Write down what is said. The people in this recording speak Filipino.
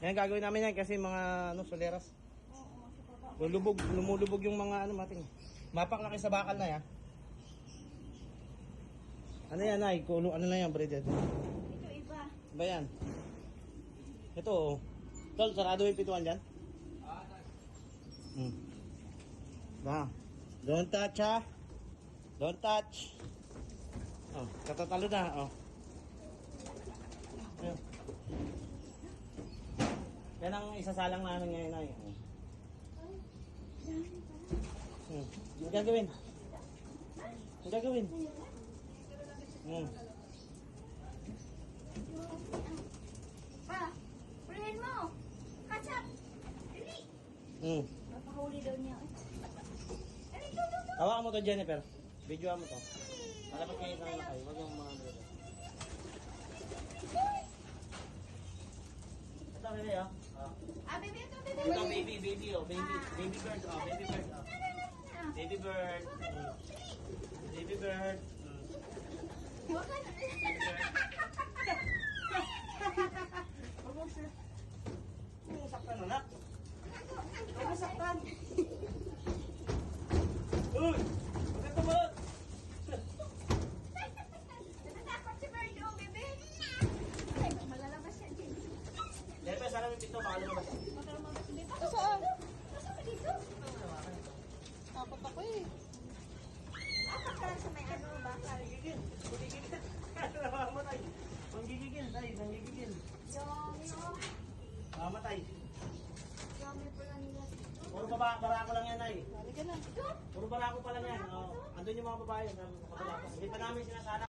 Yan gagawin namin yan kasi mga ano, soleras. Oo, sa baba. Lumulubog yung mga ano mating. Mapaklaki sa bakal na yan. Ano yan ay? Ano na yan, Bridget? Ito iba. Ba yan? Ito oh. Tol, sarado yung pituan dyan? Ba? Don't touch ha? Don't touch. Oh, katatalo na oh. Ayan. Yan ang isasalang namin ngayon ay. Ang gagawin? Ang gagawin? Pa, purihin mo. Catch up. Dali. Papahuli daw niya. Dali, go. Hawakan mo to, Jennifer. Videoan mo to. Malapit kayo isang lakay. Huwag yung mga video. Ito, baby, oh. Ah, baby, ito, baby. Ito, baby, oh. Baby bird, oh. Baby bird, oh. Baby bird. Baby bird. Huwag ka na. Huwag mo saktan, anak. Huwag mo saktan. Uy! Huwag ka tumalot! Natatakot si Bird, oh, baby. Ay, malalabas siya din. Lepe, sana may pinto, baka lumabas. Baka lumabas din. Saan? Saan ka dito? Takot ako eh. Apat ka sa may ano, baka. Gigigil. Gigigil. Mamatay. Manggigigil, tay. Nanggigigil. Yummy, oh. Mamatay. Yummy pala nila. Puro barako lang yan, ay. Halika na. Puro barako pa lang yan. Andun yung mga babae. Hindi pa namin sinasala.